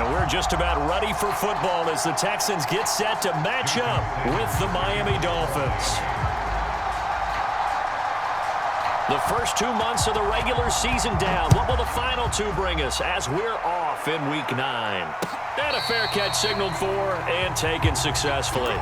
And we're just about ready for football as the Texans get set to match up with the Miami Dolphins. The first 2 months of the regular season down. What will the final two bring us as we're off in Week 9? And a fair catch signaled for and taken successfully.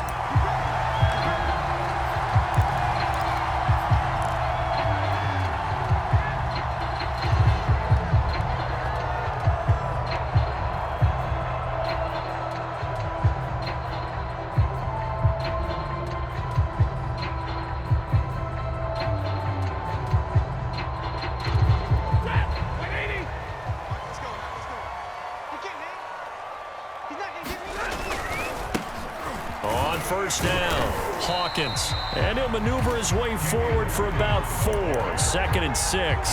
First down, Hawkins. And he'll maneuver his way forward for about 4. 2nd and 6.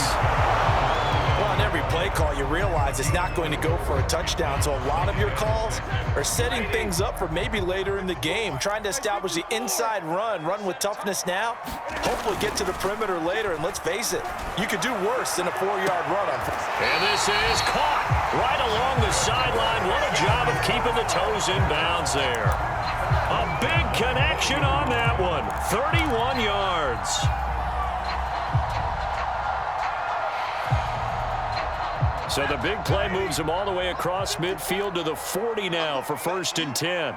Well, on every play call, you realize it's not going to go for a touchdown. So a lot of your calls are setting things up for maybe later in the game, trying to establish the inside run with toughness now, hopefully get to the perimeter later. And let's face it, you could do worse than a 4-yard run on. And this is caught right along the sideline. What a job of keeping the toes in bounds there. A big connection on that one. 31 yards. So the big play moves him all the way across midfield to the 40 now for 1st and 10.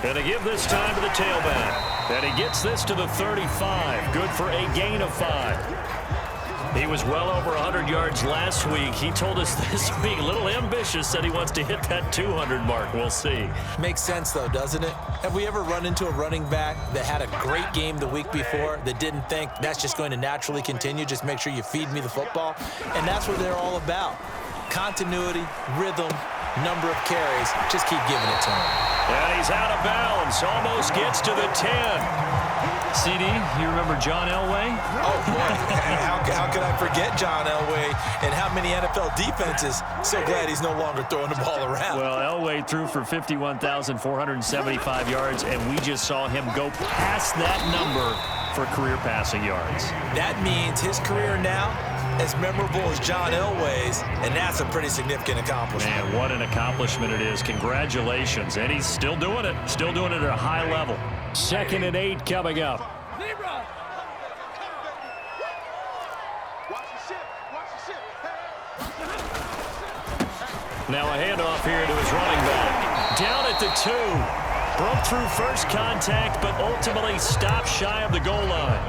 And to give this time to the tailback. And he gets this to the 35. Good for a gain of 5. He was well over 100 yards last week. He told us this week, a little ambitious, said he wants to hit that 200 mark. We'll see. Makes sense, though, doesn't it? Have we ever run into a running back that had a great game the week before that didn't think that's just going to naturally continue? Just make sure you feed me the football. And that's what they're all about. Continuity, rhythm, number of carries. Just keep giving it to him. And he's out of bounds. Almost gets to the 10. CD, you remember John Elway? Oh, boy. How could I forget John Elway and how many NFL defenses? So glad he's no longer throwing the ball around. Well, Elway threw for 51,475 yards, and we just saw him go past that number for career passing yards. That means his career now as memorable as John Elway's, and that's a pretty significant accomplishment. Man, what an accomplishment it is. Congratulations. And he's still doing it. Still doing it at a high level. 2nd and 8 coming up. Now a handoff here to his running back. Down at the 2. Broke through first contact, but ultimately stopped shy of the goal line.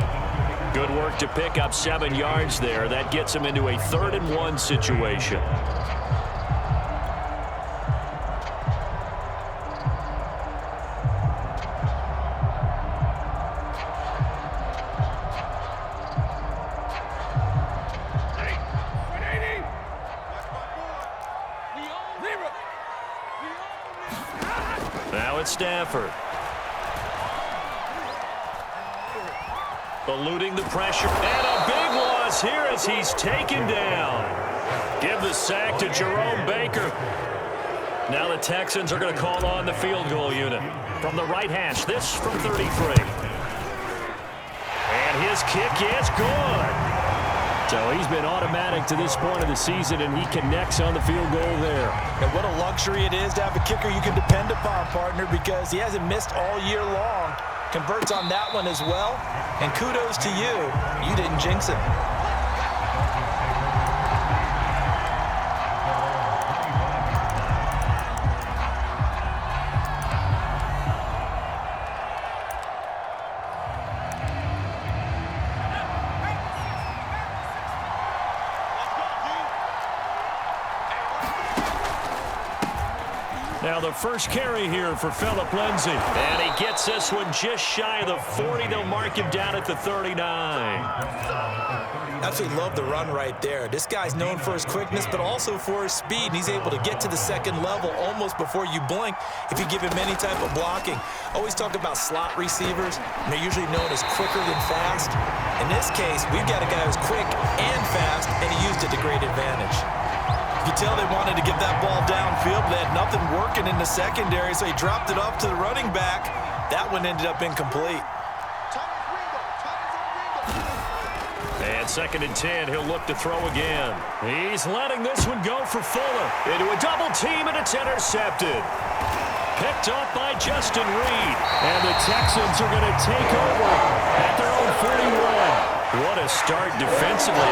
Good work to pick up 7 yards there. That gets him into a 3rd and 1 situation. Now it's Stafford. Eluding the pressure. And a big loss here as he's taken down. Give the sack to Jerome Baker. Now the Texans are going to call on the field goal unit. From the right hash, this from 33. And his kick is good. So he's been automatic to this point of the season, and he connects on the field goal there. And what a luxury it is to have a kicker you can depend upon, partner, because he hasn't missed all year long. Converts on that one as well. And kudos to you. You didn't jinx it. Now the first carry here for Phillip Lindsay. And he gets this one just shy of the 40. They'll mark him down at the 39. Absolutely love the run right there. This guy's known for his quickness, but also for his speed. And he's able to get to the second level almost before you blink if you give him any type of blocking. Always talk about slot receivers, and they're usually known as quicker than fast. In this case, we've got a guy who's quick and fast, and he used it to great advantage. You tell they wanted to get that ball downfield, but they had nothing working in the secondary, so he dropped it off to the running back. That one ended up incomplete. And 2nd and 10, he'll look to throw again. He's letting this one go for Fuller. Into a double team, and it's intercepted. Picked off by Justin Reed. And the Texans are going to take over at their own 41. What a start defensively.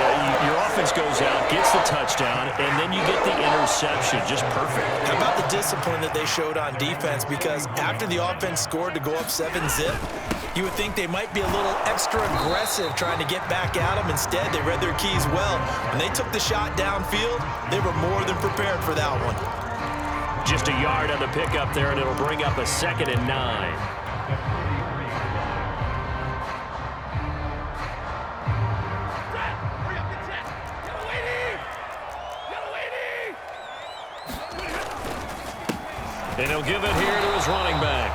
Your offense goes out, gets the touchdown, and then you get the interception. Just perfect. How about the discipline that they showed on defense? Because after the offense scored to go up 7-zip, you would think they might be a little extra aggressive trying to get back at them. Instead, they read their keys well. When they took the shot downfield, they were more than prepared for that one. Just a yard on the pickup there, and it'll bring up a 2nd and 9. And he'll give it here to his running back.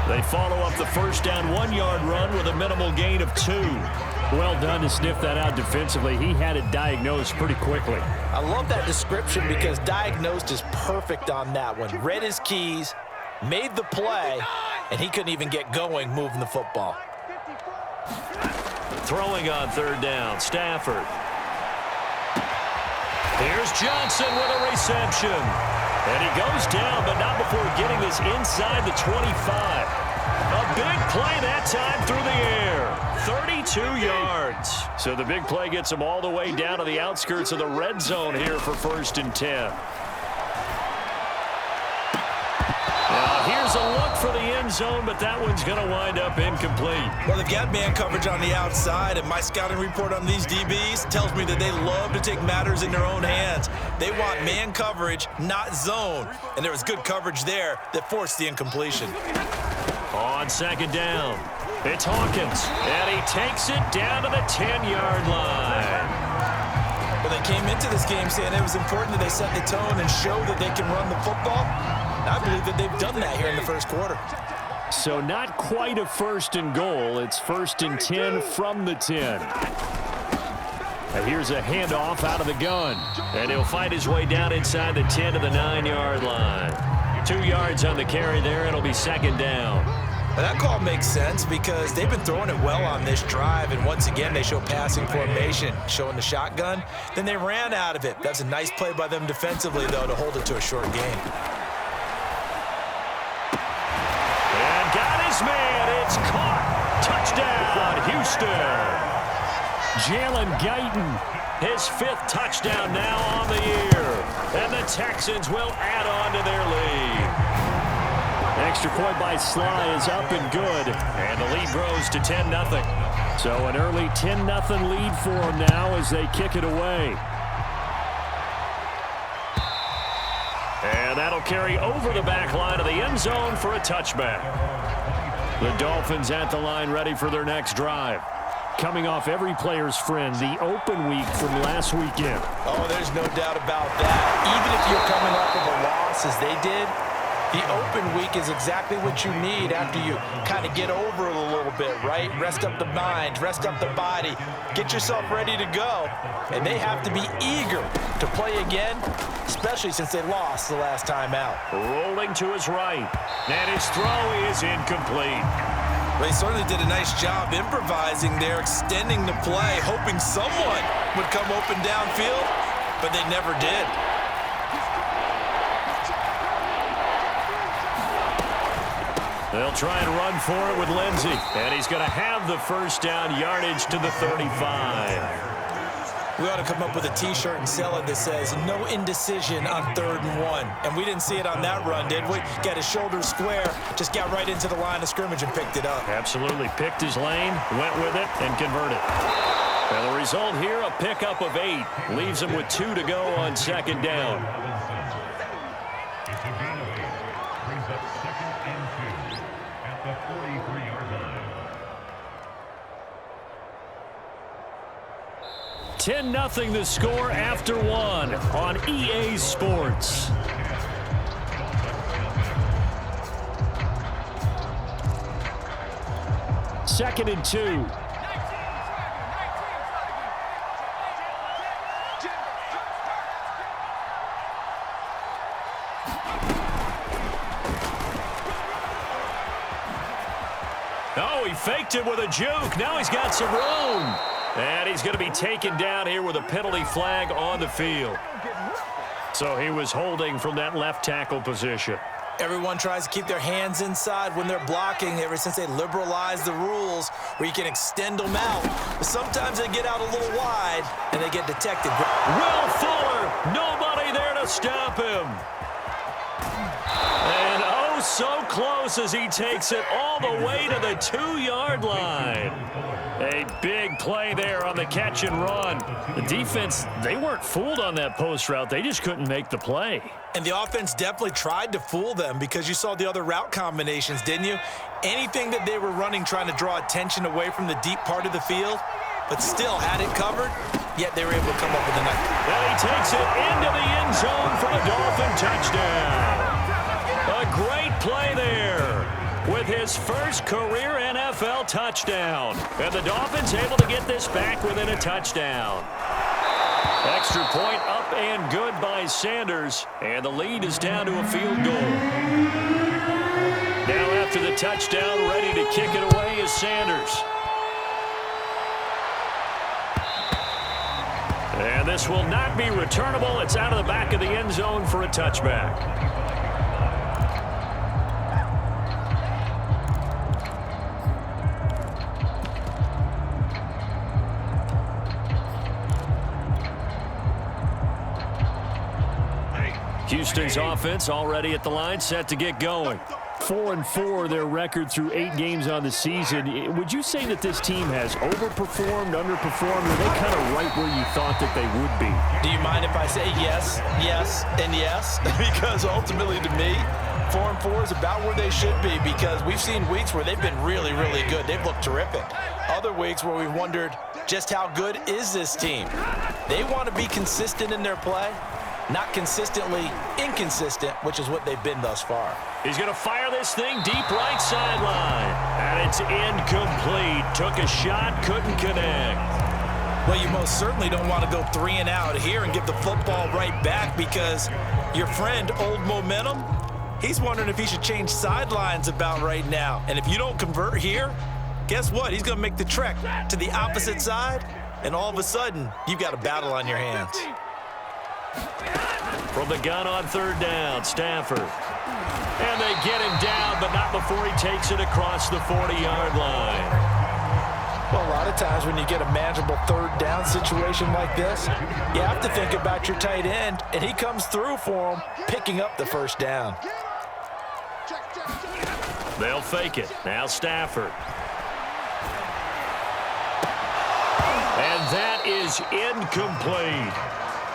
They follow up the first down 1-yard run with a minimal gain of 2. Well done to sniff that out defensively. He had it diagnosed pretty quickly. I love that description because diagnosed is perfect on that one. Read his keys, made the play, and he couldn't even get going moving the football. Throwing on 3rd down, Stafford. Here's Johnson with a reception. And he goes down, but not before getting this inside the 25. A big play that time through the air. 32 yards. So the big play gets him all the way down to the outskirts of the red zone here for 1st and 10. Now here's a look for the end zone, but that one's going to wind up incomplete. Well, they've got man coverage on the outside, and my scouting report on these DBs tells me that they love to take matters in their own hands. They want man coverage, not zone, and there was good coverage there that forced the incompletion. On 2nd down, it's Hawkins, and he takes it down to the 10-yard line. Well, they came into this game saying it was important that they set the tone and show that they can run the football. I believe that they've done that here in the first quarter. So not quite a 1st and goal. It's 1st and 10 from the 10. And here's a handoff out of the gun. And he'll fight his way down inside the 10 to the 9-yard line. 2 yards on the carry there. It'll be 2nd down. Well, that call makes sense because they've been throwing it well on this drive, and once again they show passing formation, showing the shotgun. Then they ran out of it. That's a nice play by them defensively, though, to hold it to a short gain. And got his man. It's caught. Touchdown, Houston. Jalen Guyton, his 5th touchdown now on the year. And the Texans will add on to their lead. extra point by Sly is up and good. And the lead grows to 10-0. So an early 10-0 lead for them now as they kick it away. And that'll carry over the back line of the end zone for a touchback. The Dolphins at the line ready for their next drive. Coming off every player's friend, the open week from last weekend. Oh, there's no doubt about that. Even if you're coming off of a loss as they did, the open week is exactly what you need after you kind of get over it a little bit, right? Rest up the mind, rest up the body, get yourself ready to go. And they have to be eager to play again, especially since they lost the last time out. Rolling to his right, and his throw is incomplete. They certainly did a nice job improvising there, extending the play, hoping someone would come open downfield, but they never did. They'll try and run for it with Lindsey, and he's going to have the first down, yardage to the 35. We ought to come up with a T-shirt and sell it that says, no indecision on 3rd and 1. And we didn't see it on that run, did we? Got his shoulders square, just got right into the line of scrimmage and picked it up. Absolutely. Picked his lane, went with it, and converted. And the result here, a pickup of 8. Leaves him with 2 to go on 2nd down. Brings up 2nd and 2 at the 43-yard line. 10-0 the score after 1 on EA Sports. Second and 2. Oh, he faked it with a juke. Now he's got some room. And he's going to be taken down here with a penalty flag on the field. So he was holding from that left tackle position. Everyone tries to keep their hands inside when they're blocking ever since they liberalized the rules where you can extend them out. But sometimes they get out a little wide and they get detected. Will Fuller, nobody there to stop him. And oh, so close as he takes it all the way to the 2-yard line. A big play there on the catch and run. The defense, they weren't fooled on that post route. They just couldn't make the play. And the offense definitely tried to fool them because you saw the other route combinations, didn't you? Anything that they were running trying to draw attention away from the deep part of the field, but still had it covered, yet they were able to come up with a nice. And he takes it into the end zone for a Dolphin touchdown. A great play there with his first career NFL touchdown. And the Dolphins able to get this back within a touchdown. Extra point up and good by Sanders. And the lead is down to a field goal. Now after the touchdown, ready to kick it away is Sanders. And this will not be returnable. It's out of the back of the end zone for a touchback. Houston's offense already at the line, set to get going. 4-4, their record through 8 games on the season. Would you say that this team has overperformed, underperformed, or are they kind of right where you thought that they would be? Do you mind if I say yes, yes, and yes? Because ultimately to me, 4-4 is about where they should be because we've seen weeks where they've been really, really good. They've looked terrific. Other weeks where we've wondered just how good is this team. They want to be consistent in their play. Not consistently inconsistent, which is what they've been thus far. He's going to fire this thing deep right sideline. And it's incomplete. Took a shot, couldn't connect. Well, you most certainly don't want to go 3 and out here and give the football right back because your friend, Old Momentum, he's wondering if he should change sidelines about right now. And if you don't convert here, guess what? He's going to make the trek to the opposite side, and all of a sudden, you've got a battle on your hands. From the gun on 3rd down, Stafford. And they get him down, but not before he takes it across the 40-yard line. Well, a lot of times when you get a manageable 3rd down situation like this, you have to think about your tight end, and he comes through for him, picking up the 1st down. They'll fake it. Now Stafford. And that is incomplete.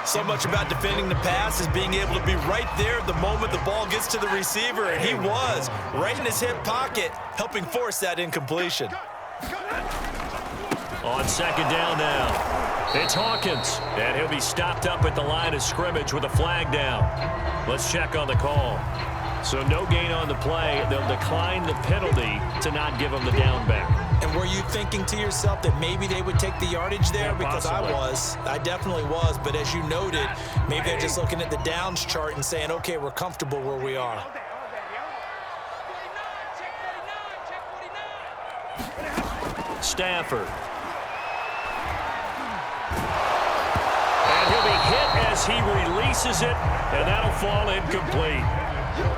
So much about defending the pass is being able to be right there the moment the ball gets to the receiver, and he was right in his hip pocket, helping force that incompletion. On 2nd down now, it's Hawkins, and he'll be stopped up at the line of scrimmage with a flag down. Let's check on the call. So no gain on the play. They'll decline the penalty to not give him the down back. And were you thinking to yourself that maybe they would take the yardage there? Yeah, because possibly. I definitely was. But as you noted, maybe they're just looking at the downs chart and saying, okay, we're comfortable where we are. Stafford. And he'll be hit as he releases it, and that'll fall incomplete.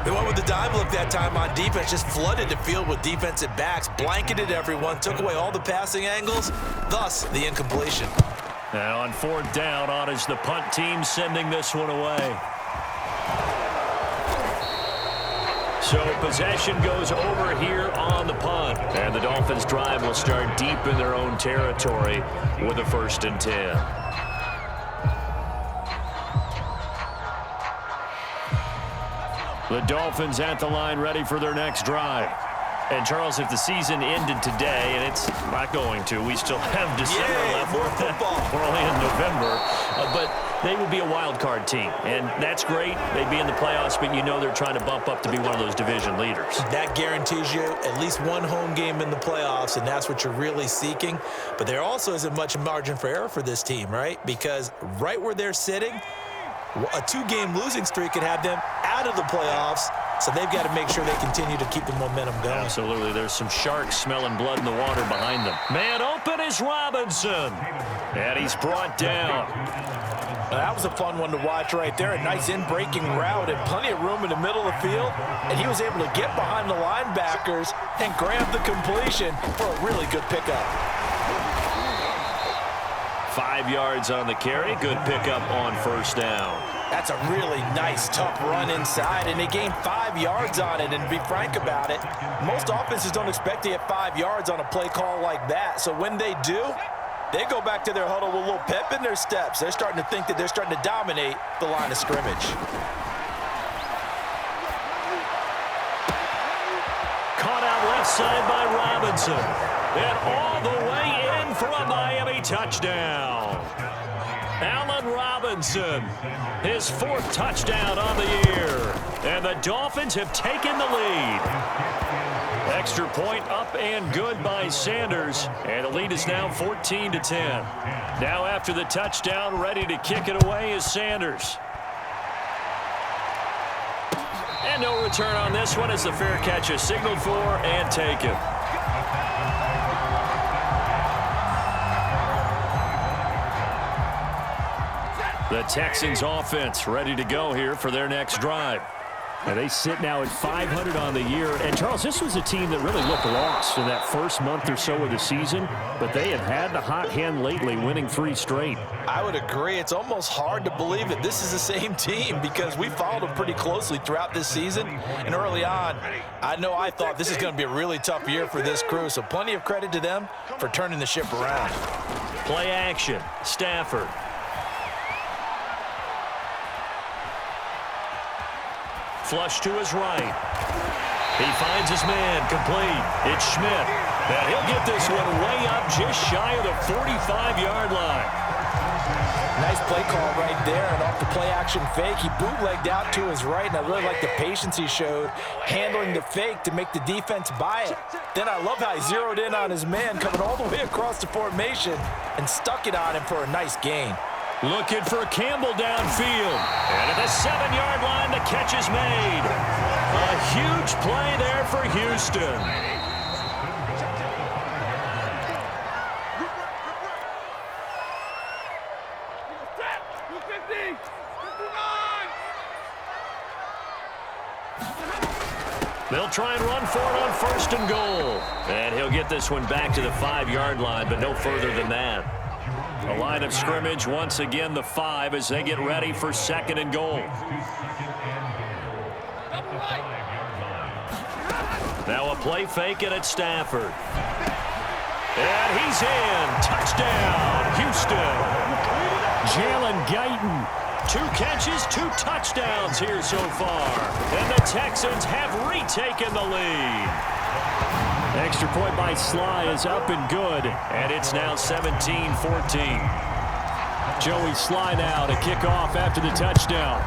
They went with the dive look that time on defense, just flooded the field with defensive backs, blanketed everyone, took away all the passing angles, thus the incompletion. Now on 4th down, on is the punt team sending this one away. So possession goes over here on the punt. And the Dolphins drive will start deep in their own territory with a 1st and 10. The Dolphins at the line ready for their next drive. And, Charles, if the season ended today, and it's not going to, we still have December left. More football. We're only in November. But they would be a wild card team. And that's great. They'd be in the playoffs, but you know they're trying to bump up to be one of those division leaders. That guarantees you at least one home game in the playoffs, and that's what you're really seeking. But there also isn't much margin for error for this team, right? Because right where they're sitting, a 2-game losing streak could have them out of the playoffs So they've got to make sure they continue to keep the momentum going. Absolutely. There's some sharks smelling blood in the water behind them. Man open is Robinson. And he's brought down. That was a fun one to watch right there. A nice in-breaking route and plenty of room in the middle of the field. And he was able to get behind the linebackers and grab the completion for a really good pickup. 5 yards on the carry. Good pickup on first down. That's a really nice, tough run inside, and they gained 5 yards on it. And to be frank about it, most offenses don't expect to get 5 yards on a play call like that. So when they do, they go back to their huddle with a little pep in their steps. They're starting to think that they're starting to dominate the line of scrimmage. Caught out left side by Robinson. And all the way in for a Miami touchdown. Allen Robinson, his 4th touchdown on the year. And the Dolphins have taken the lead. Extra point up and good by Sanders. And the lead is now 14-10. Now after the touchdown, ready to kick it away is Sanders. And no return on this one as the fair catch is signaled for and taken. The Texans offense ready to go here for their next drive. And they sit now at 500 on the year. And, Charles, this was a team that really looked lost in that first month or so of the season, but they have had the hot hand lately, winning 3 straight. I would agree. It's almost hard to believe that this is the same team because we followed them pretty closely throughout this season. And early on, I thought this is going to be a really tough year for this crew, so plenty of credit to them for turning the ship around. Play action. Stafford. Flush to his right. He finds his man complete. It's Schmidt. And he'll get this one way up just shy of the 45-yard line. Nice play call right there, and off the play-action fake, he bootlegged out to his right, and I really like the patience he showed handling the fake to make the defense buy it. Then I love how he zeroed in on his man coming all the way across the formation and stuck it on him for a nice gain. Looking for Campbell downfield. And at the 7-yard line, the catch is made. A huge play there for Houston. They'll try and run for it on first and goal. And he'll get this one back to the 5-yard line, but no further than that. The line of scrimmage, once again, the 5 as they get ready for second and goal. Now a play fake and it's Stafford. And he's in. Touchdown, Houston. Jalen Guyton. 2 catches, 2 touchdowns here so far. And the Texans have retaken the lead. Extra point by Sly is up and good. And it's now 17-14. Joey Sly now to kick off after the touchdown.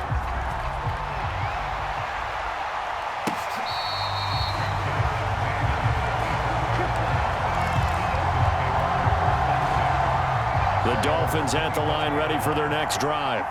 The Dolphins at the line ready for their next drive.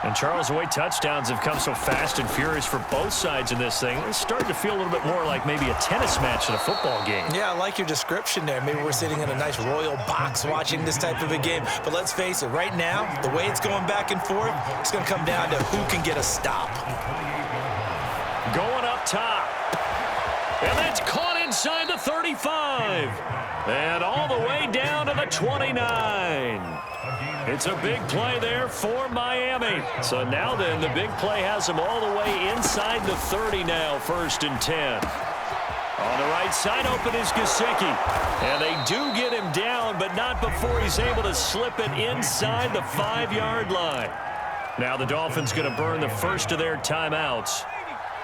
And Charles, the way touchdowns have come so fast and furious for both sides in this thing, it's starting to feel a little bit more like maybe a tennis match than a football game. Yeah, I like your description there. Maybe we're sitting in a nice royal box watching this type of a game. But let's face it, right now, the way it's going back and forth, it's going to come down to who can get a stop. Going up top. And that's caught inside the 35. And all the way down to the 29. It's a big play there for Miami. So now then, the big play has them all the way inside the 30 now, 1st and 10. On the right side, open is Gesicki. And they do get him down, but not before he's able to slip it inside the 5-yard line. Now the Dolphins going to burn the first of their timeouts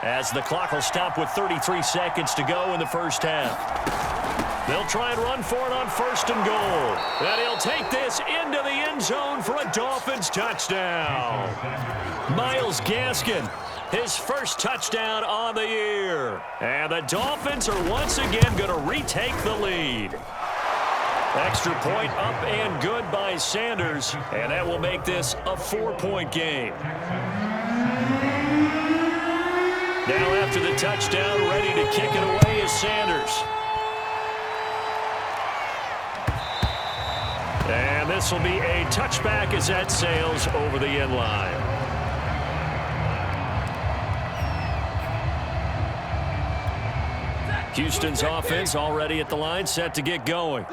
as the clock will stop with 33 seconds to go in the first half. They'll try and run for it on 1st and goal. And he'll take this into the end zone for a Dolphins touchdown. Myles Gaskin, his first touchdown on the year. And the Dolphins are once again going to retake the lead. Extra point up and good by Sanders. And that will make this a 4-point game. Now after the touchdown, ready to kick it away is Sanders. And this will be a touchback as that sails over the end line. Houston's offense already at the line, set to get going.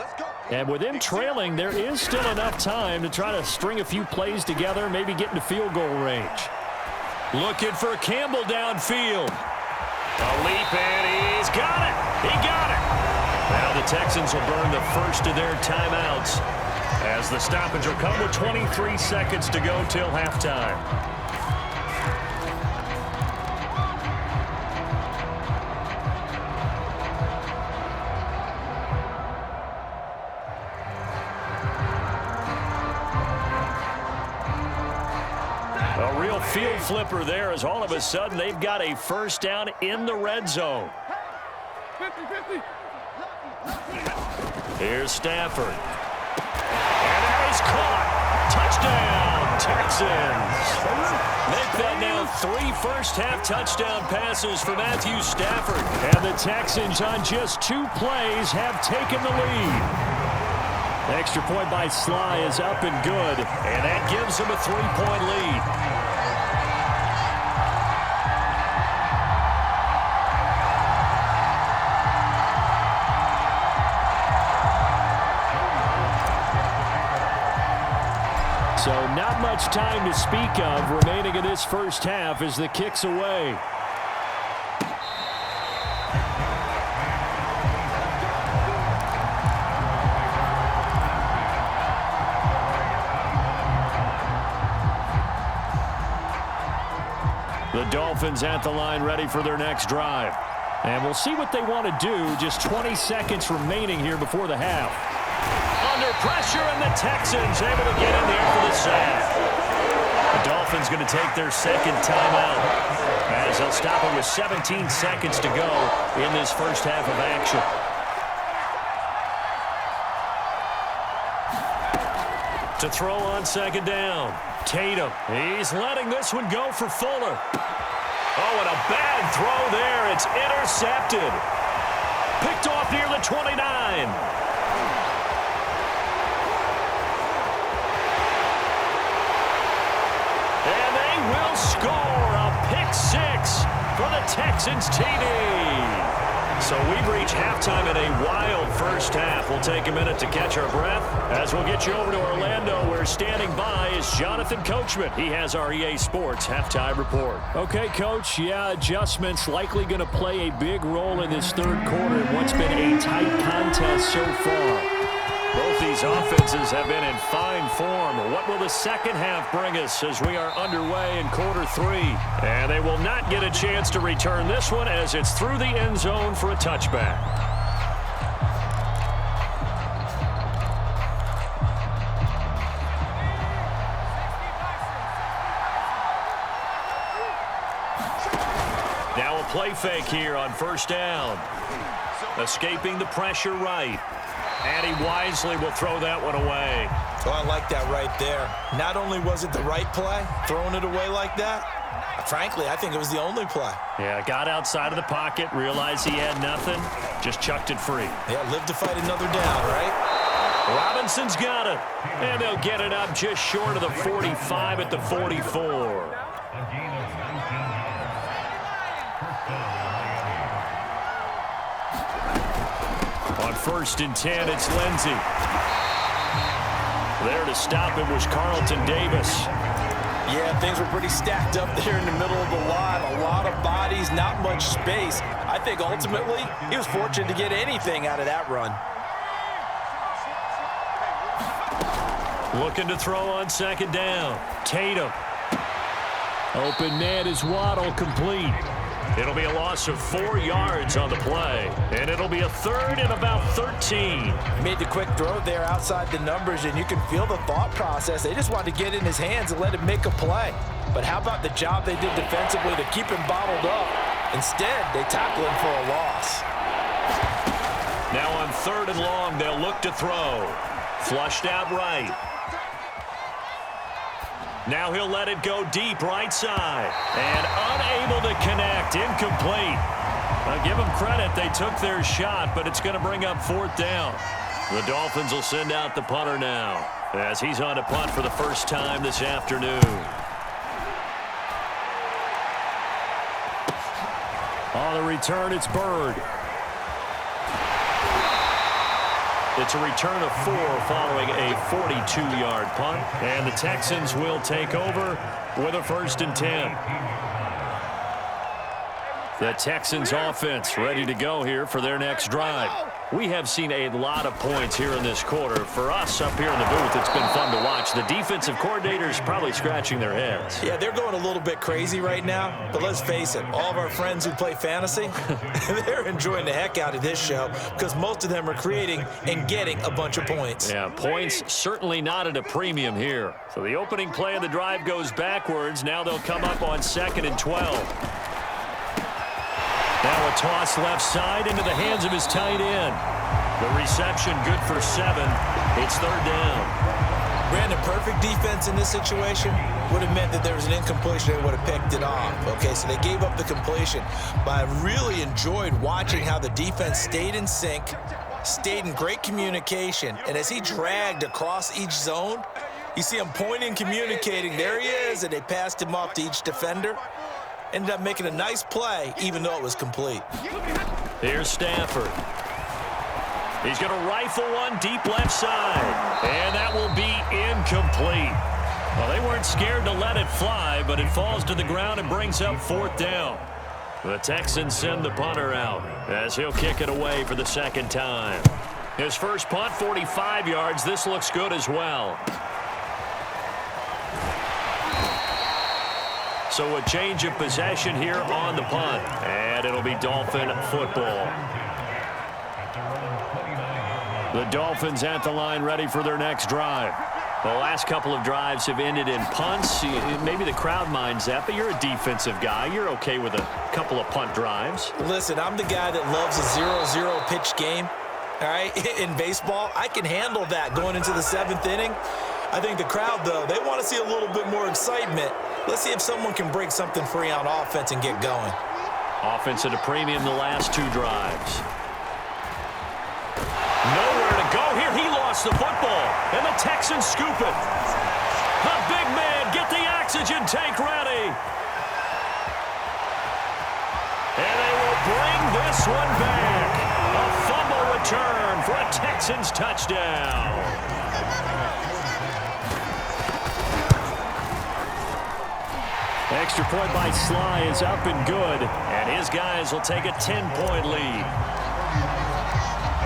And with him trailing, there is still enough time to try to string a few plays together, maybe get into field goal range. Looking for Campbell downfield. A leap, and he's got it. He got it. Now the Texans will burn the first of their timeouts as the stoppage will come with 23 seconds to go till halftime. A real field flipper there as all of a sudden they've got a first down in the red zone. Here's Stafford. And that is caught. Touchdown, Texans. Make that now 3 first-half touchdown passes for Matthew Stafford. And the Texans on just 2 plays have taken the lead. Extra point by Sly is up and good. And that gives them a 3-point lead. So not much time to speak of remaining in this first half as the kick's away. The Dolphins at the line ready for their next drive. And we'll see what they want to do. Just 20 seconds remaining here before the half. Under pressure, and the Texans able to get in there for the sack. The Dolphins going to take their second timeout as they'll stop it with 17 seconds to go in this first half of action. To throw on second down, Tatum. He's letting this one go for Fuller. Oh, and a bad throw there. It's intercepted. Picked off near the 29. Will score a pick 6 for the Texans TD. So we've reached halftime in a wild first half. We'll take a minute to catch our breath as we'll get you over to Orlando, where standing by is Jonathan Coachman. He has our EA Sports halftime report. Okay, Coach. Yeah, adjustments likely going to play a big role in this third quarter in what's been a tight contest so far. Both these offenses have been in fine form. What will the second half bring us as we are underway in quarter 3? And they will not get a chance to return this one as it's through the end zone for a touchback. Now a play fake here on first down. Escaping the pressure right. And he wisely will throw that one away. Oh, I like that right there. Not only was it the right play, throwing it away like that, frankly, I think it was the only play. Yeah, got outside of the pocket, realized he had nothing, just chucked it free. Yeah, live to fight another down, right? Robinson's got it. And they'll get it up just short of the 45 at the 44. On 1st and 10, it's Lindsey. There to stop it was Carlton Davis. Yeah, things were pretty stacked up there in the middle of the line. A lot of bodies, not much space. I think ultimately he was fortunate to get anything out of that run. Looking to throw on second down. Tatum. Open man is Waddle, complete. It'll be a loss of 4 yards on the play, and it'll be a third and about 13. Made the quick throw there outside the numbers, and you can feel the thought process. They just wanted to get in his hands and let him make a play. But how about the job they did defensively to keep him bottled up? Instead, they tackle him for a loss. Now on 3rd and long, they'll look to throw. Flushed out right. Now he'll let it go deep right side. And unable to connect. Incomplete. I'll give them credit. They took their shot, but it's going to bring up 4th down. The Dolphins will send out the punter now as he's on to punt for the first time this afternoon. On the return, it's Byrd. It's a return of 4 following a 42-yard punt. And the Texans will take over with a 1st and 10. The Texans offense ready to go here for their next drive. We have seen a lot of points here in this quarter. For us up here in the booth, it's been fun to watch. The defensive coordinators probably scratching their heads. Yeah, they're going a little bit crazy right now. But let's face it, all of our friends who play fantasy, they're enjoying the heck out of this show because most of them are creating and getting a bunch of points. Yeah, points certainly not at a premium here. So the opening play of the drive goes backwards. Now they'll come up on 2nd and 12. Now a toss left side into the hands of his tight end. The reception good for 7. It's 3rd down. Brandon, perfect defense in this situation would have meant that there was an incompletion. They would have picked it off. Okay, so they gave up the completion. But I really enjoyed watching how the defense stayed in sync, stayed in great communication. And as he dragged across each zone, you see him pointing, communicating. There he is, and they passed him off to each defender. Ended up making a nice play, even though it was complete. Here's Stafford. He's going to rifle one deep left side. And that will be incomplete. Well, they weren't scared to let it fly, but it falls to the ground and brings up 4th down. The Texans send the punter out as he'll kick it away for the 2nd time. His first punt, 45 yards. This looks good as well. So a change of possession here on the punt. And it'll be Dolphin football. The Dolphins at the line ready for their next drive. The last couple of drives have ended in punts. Maybe the crowd minds that, but you're a defensive guy. You're okay with a couple of punt drives. Listen, I'm the guy that loves a 0-0 pitch game. All right, in baseball, I can handle that going into the 7th inning. I think the crowd, though, they want to see a little bit more excitement. Let's see if someone can break something free on offense and get going. Offense at a premium the last 2 drives. Nowhere to go here. He lost the football, and the Texans scoop it. The big man, get the oxygen tank ready. And they will bring this one back. A fumble return for a Texans touchdown. Extra point by Sly is up and good. And his guys will take a 10-point lead.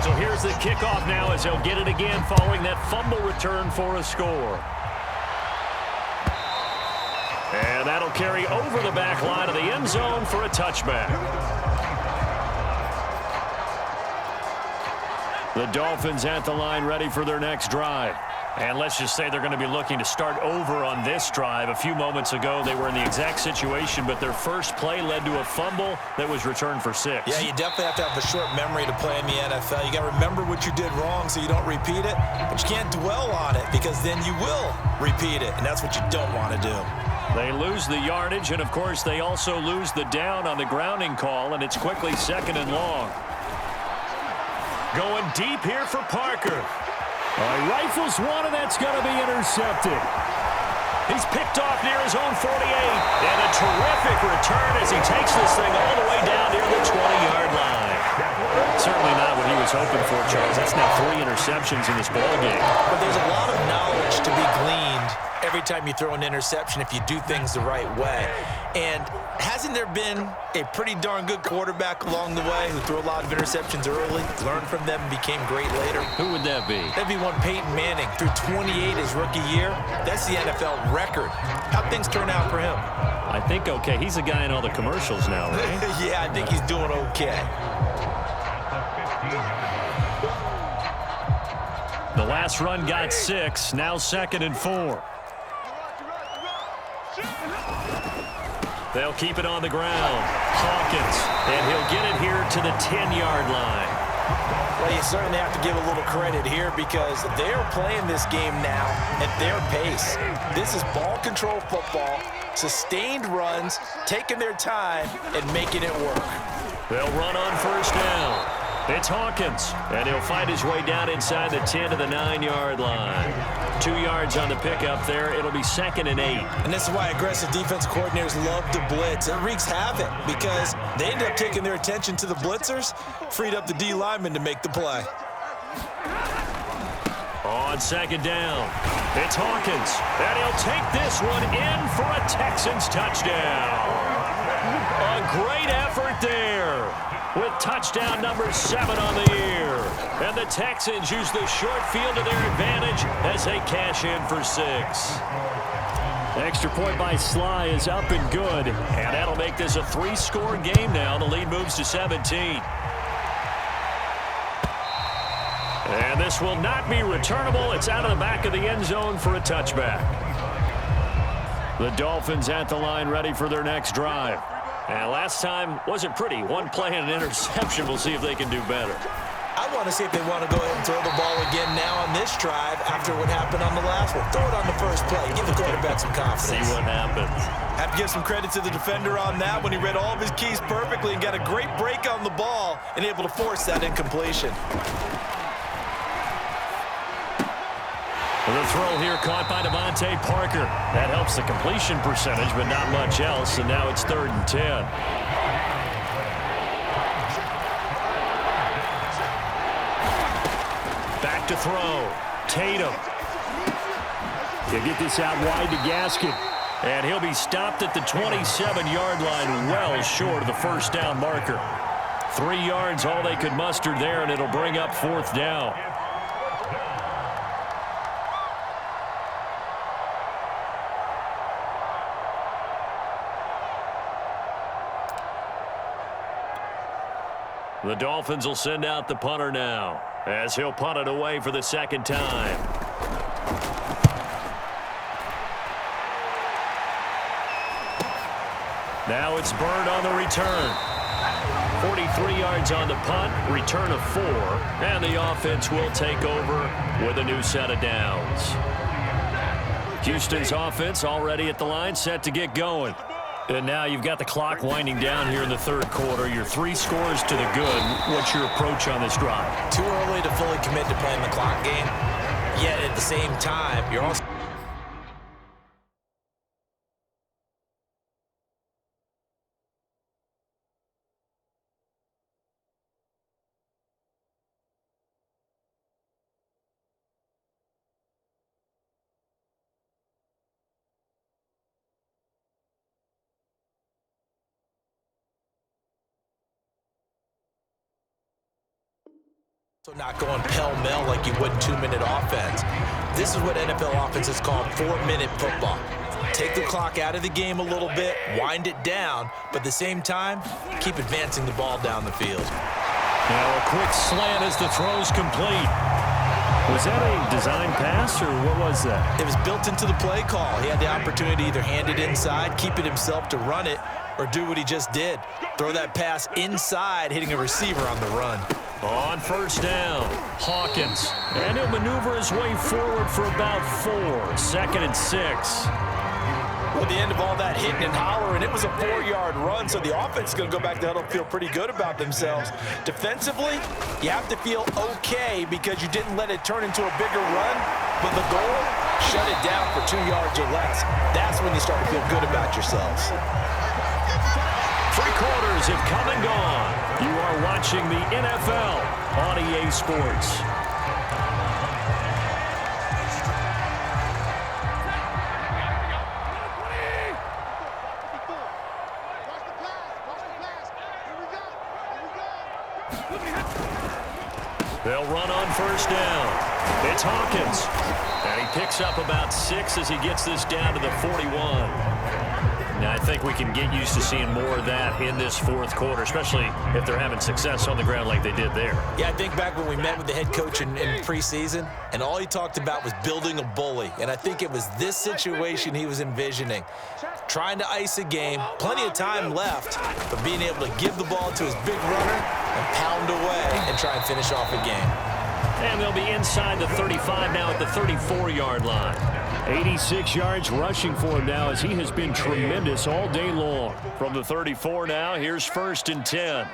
So here's the kickoff now as they'll get it again following that fumble return for a score. And that'll carry over the back line of the end zone for a touchback. The Dolphins at the line ready for their next drive. And let's just say they're going to be looking to start over on this drive. A few moments ago, they were in the exact situation, but their first play led to a fumble that was returned for 6. Yeah, you definitely have to have a short memory to play in the NFL. You got to remember what you did wrong so you don't repeat it, but you can't dwell on it because then you will repeat it, and that's what you don't want to do. They lose the yardage, and, of course, they also lose the down on the grounding call, and it's quickly 2nd and long. Going deep here for Parker. He rifles one, and that's going to be intercepted. He's picked off near his own 48. And a terrific return as he takes this thing all the way down near the 20-yard line. Certainly not what he was hoping for, Charles. That's now 3 interceptions in this ballgame. But there's a lot of knowledge to be gleaned every time you throw an interception if you do things the right way. And hasn't there been a pretty darn good quarterback along the way who threw a lot of interceptions early, learned from them, and became great later? Who would that be? That'd be one Peyton Manning. Threw 28 his rookie year. That's the NFL record. How'd things turn out for him? I think okay. He's a guy in all the commercials now, right? Yeah, I think he's doing okay. The last run got 6. Now 2nd and 4. They'll keep it on the ground. Hawkins, and he'll get it here to the 10-yard line. Well, you certainly have to give a little credit here because they're playing this game now at their pace. This is ball control football, sustained runs, taking their time, and making it work. They'll run on first down. It's Hawkins, and he'll find his way down inside the 10 to the 9-yard line. 2 yards on the pickup there. It'll be 2nd and 8. And this is why aggressive defense coordinators love to blitz. It wreaks havoc because they end up taking their attention to the blitzers, freed up the D lineman to make the play. On 2nd down, it's Hawkins, and he'll take this one in for a Texans touchdown. A great effort there, with touchdown number 7 on the year. And the Texans use the short field to their advantage as they cash in for 6. Extra point by Sly is up and good. And that'll make this a 3-score game now. The lead moves to 17. And this will not be returnable. It's out of the back of the end zone for a touchback. The Dolphins at the line ready for their next drive. And last time wasn't pretty. 1 play and an interception. We'll see if they can do better. I want to see if they want to go ahead and throw the ball again now on this drive after what happened on the last one. Throw it on the first play. Give the quarterback some confidence. See what happens. Have to give some credit to the defender on that when he read all of his keys perfectly and got a great break on the ball and able to force that incompletion. The throw here caught by Devontae Parker. That helps the completion percentage, but not much else, and now it's 3rd and 10. Back to throw. Tatum. They get this out wide to Gaskin. And he'll be stopped at the 27-yard line, well short of the first down marker. 3 yards, all they could muster there, and it'll bring up 4th down. The Dolphins will send out the punter now, as he'll punt it away for the 2nd time. Now it's Byrd on the return. 43 yards on the punt, return of 4, and the offense will take over with a new set of downs. Houston's offense already at the line, set to get going. And now you've got the clock winding down here in the 3rd quarter. You're 3 scores to the good. What's your approach on this drive? Too early to fully commit to playing the clock game, yet at the same time, you're also not going pell-mell like you would 2-minute offense. This is what NFL offenses call 4-minute football. Take the clock out of the game a little bit, wind it down, but at the same time, keep advancing the ball down the field. Now a quick slant as the throw's complete. Was that a design pass, or what was that? It was built into the play call. He had the opportunity to either hand it inside, keep it himself to run it, or do what he just did. Throw that pass inside, hitting a receiver on the run. On first down, Hawkins. And he'll maneuver his way forward for about 4. 2nd and 6. Well, at the end of all that hitting and hollering, it was a 4-yard run, so the offense is going to go back to huddle and feel pretty good about themselves. Defensively, you have to feel okay because you didn't let it turn into a bigger run, but the goal, shut it down for 2 yards or less. That's when you start to feel good about yourselves. 3 quarters have come and gone. You are watching the NFL on EA Sports. They'll run on first down. It's Hawkins. And he picks up about 6 as he gets this down to the 41. Now, I think we can get used to seeing more of that in this 4th quarter, especially if they're having success on the ground like they did there. Yeah, I think back when we met with the head coach in preseason, and all he talked about was building a bully. And I think it was this situation he was envisioning. Trying to ice a game, plenty of time left, but being able to give the ball to his big runner and pound away and try and finish off a game. And they'll be inside the 35 now at the 34-yard line. 86 yards rushing for him now as he has been tremendous all day long. From the 34 now, here's 1st and 10.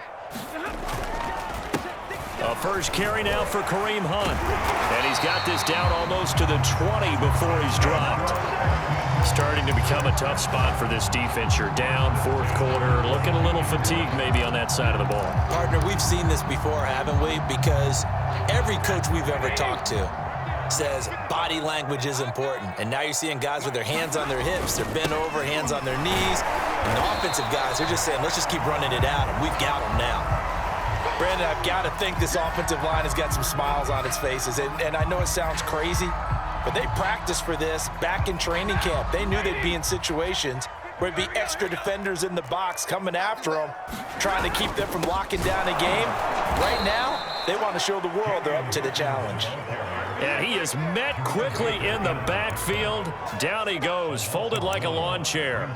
A first carry now for Kareem Hunt. And he's got this down almost to the 20 before he's dropped. Starting to become a tough spot for this defense. You're down, 4th quarter, looking a little fatigued maybe on that side of the ball. Partner, we've seen this before, haven't we? Because every coach we've ever talked to says body language is important. And now you're seeing guys with their hands on their hips, they're bent over, hands on their knees. And the offensive guys, they're just saying, let's just keep running it out, and we've got them now. Brandon, I've got to think this offensive line has got some smiles on its faces. And I know it sounds crazy, but they practiced for this back in training camp. They knew they'd be in situations where it'd be extra defenders in the box coming after them, trying to keep them from locking down a game. Right now, they want to show the world they're up to the challenge. And he is met quickly in the backfield. Down he goes, folded like a lawn chair.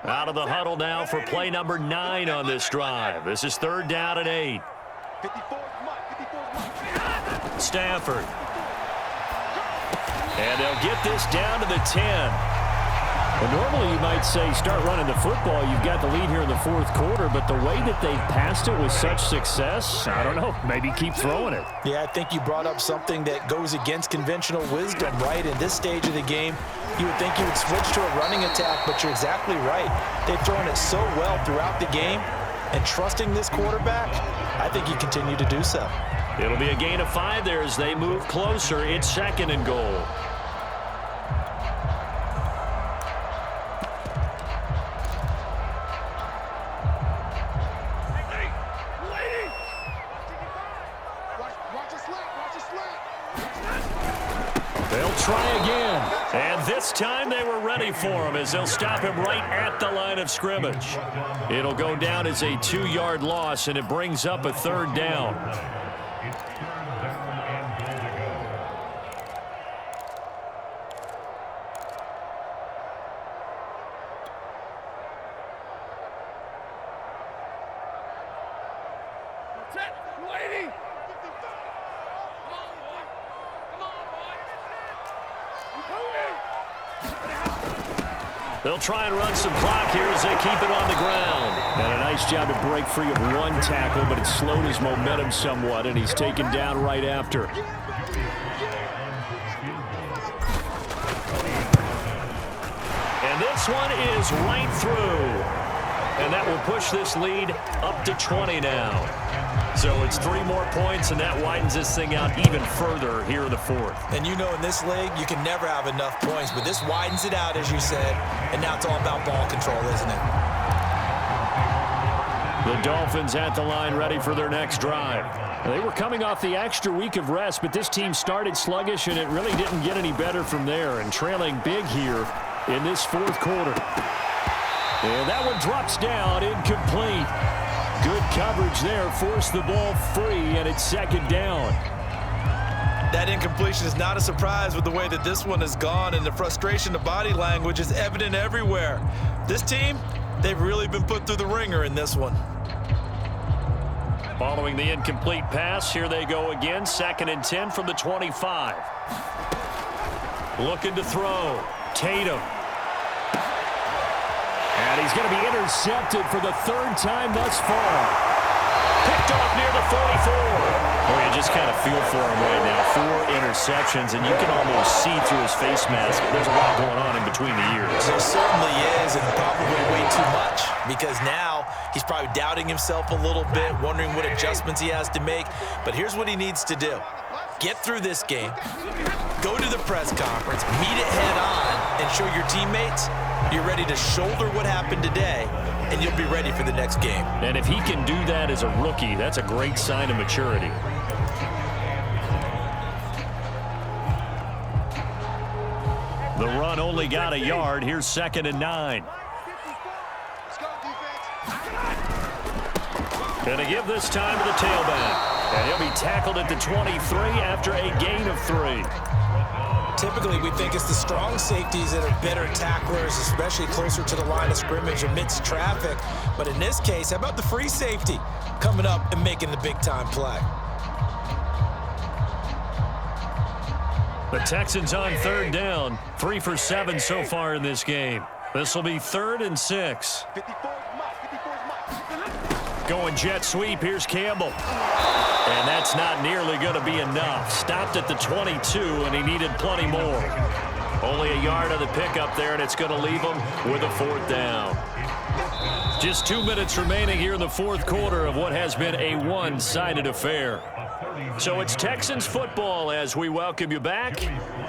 Out of the huddle now for play number 9 on this drive. This is 3rd down and 8. Stafford. And they'll get this down to the 10. Well, normally you might say start running the football. You've got the lead here in the 4th quarter, but the way that they've passed it with such success, I don't know, maybe keep throwing it. Yeah, I think you brought up something that goes against conventional wisdom, right? In this stage of the game, you would think you would switch to a running attack, but you're exactly right. They've thrown it so well throughout the game, and trusting this quarterback, I think you continue to do so. It'll be a gain of 5 there as they move closer. It's 2nd and goal. They'll try again. And this time they were ready for him as they'll stop him right at the line of scrimmage. It'll go down as a 2-yard loss, and it brings up a 3rd down. It's 3rd down and goal to go. They'll try and run some clock here as they keep it on the ground. And a nice job to break free of one tackle, but it slowed his momentum somewhat, and he's taken down right after. And this one is right through. And that will push this lead up to 20 now. So it's 3 more points, and that widens this thing out even further here in the 4th. And you know in this league, you can never have enough points, but this widens it out, as you said, and now it's all about ball control, isn't it? The Dolphins at the line ready for their next drive. They were coming off the extra week of rest, but this team started sluggish, and it really didn't get any better from there, and trailing big here in this 4th quarter. And that one drops down, incomplete. Good coverage there, forced the ball free, and it's 2nd down. That incompletion is not a surprise with the way that this one has gone, and the frustration of body language is evident everywhere. This team, they've really been put through the ringer in this one. Following the incomplete pass, here they go again, 2nd and 10 from the 25. Looking to throw. Tatum. And he's going to be intercepted for the 3rd time thus far. Picked off near the 44. Oh, you just kind of feel for him right now. 4 interceptions, and you can almost see through his face mask. There's a lot going on in between the ears. There certainly is, and probably way too much, because now he's probably doubting himself a little bit, wondering what adjustments he has to make. But here's what he needs to do. Get through this game, go to the press conference, meet it head on, and show your teammates you're ready to shoulder what happened today, and you'll be ready for the next game. And if he can do that as a rookie, that's a great sign of maturity. The run only got a yard. Here's 2nd and 9. Let's go, defense. Going to give this time to the tailback. And he'll be tackled at the 23 after a gain of 3. Typically, we think it's the strong safeties that are better tacklers, especially closer to the line of scrimmage amidst traffic. But in this case, how about the free safety coming up and making the big-time play? The Texans on 3rd down, 3 for 7 so far in this game. This will be 3rd and 6. Going jet sweep, here's Campbell. And that's not nearly going to be enough. Stopped at the 22, and he needed plenty more. Only a yard of the pickup there, and it's going to leave him with a 4th down. Just 2 minutes remaining here in the 4th quarter of what has been a one-sided affair. So it's Texans football as we welcome you back.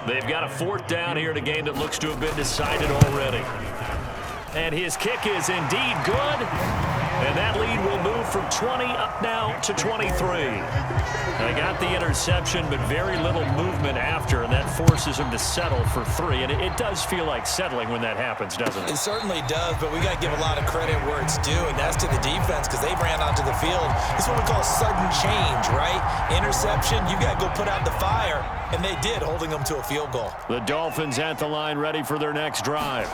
They've got a 4th down here in a game that looks to have been decided already. And his kick is indeed good. And that lead will move from 20 up now to 23. They got the interception, but very little movement after, and that forces him to settle for 3. And it does feel like settling when that happens, doesn't it? It certainly does, but we got to give a lot of credit where it's due, and that's to the defense because they ran onto the field. This is what we call sudden change, right? Interception, you got to go put out the fire, and they did, holding them to a field goal. The Dolphins at the line ready for their next drive.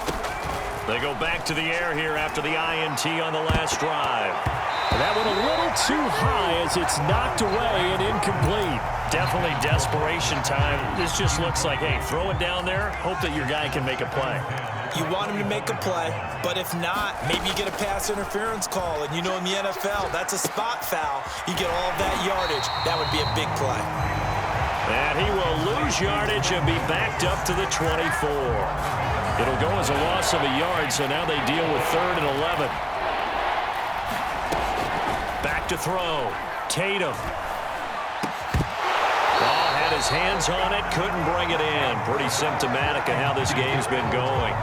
They go back to the air here after the INT on the last drive. That one a little too high as it's knocked away and incomplete. Definitely desperation time. This just looks like, hey, throw it down there, hope that your guy can make a play. You want him to make a play, but if not, maybe you get a pass interference call, and you know in the NFL, that's a spot foul. You get all of that yardage. That would be a big play. And he will lose yardage and be backed up to the 24. It'll go as a loss of a yard, so now they deal with 3rd and 11. Back to throw. Tatum. Ball had his hands on it, couldn't bring it in. Pretty symptomatic of how this game's been going.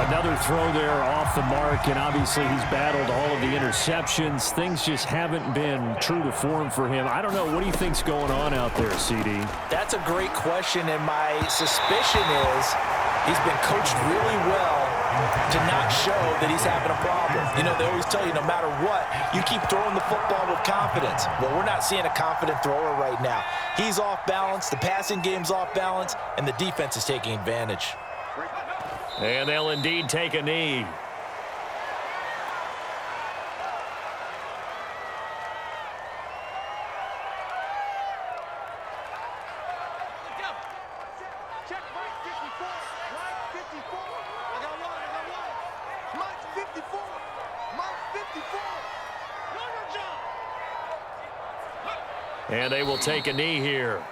Another throw there off the mark, and obviously he's battled all of the interceptions. Things just haven't been true to form for him. I don't know. What do you think's going on out there, CD? That's a great question, and my suspicion is he's been coached really well to not show that he's having a problem. You know, they always tell you no matter what, you keep throwing the football with confidence. Well, we're not seeing a confident thrower right now. He's off balance, the passing game's off balance, and the defense is taking advantage. And they'll indeed take a knee. And they will take a knee here.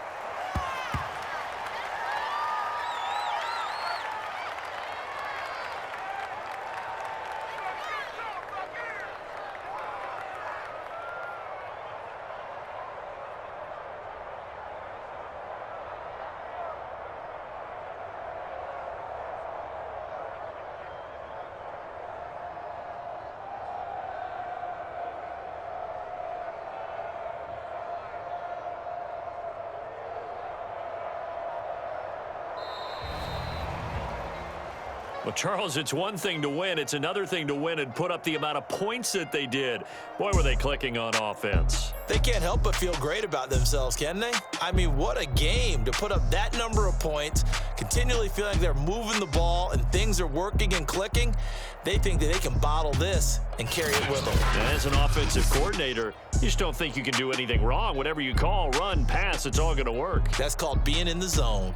Well, Charles, it's one thing to win. It's another thing to win and put up the amount of points that they did. Boy, were they clicking on offense. They can't help but feel great about themselves, can they? I mean, what a game to put up that number of points, continually feeling like they're moving the ball and things are working and clicking. They think that they can bottle this and carry it with them. As an offensive coordinator, you just don't think you can do anything wrong. Whatever you call, run, pass, it's all going to work. That's called being in the zone.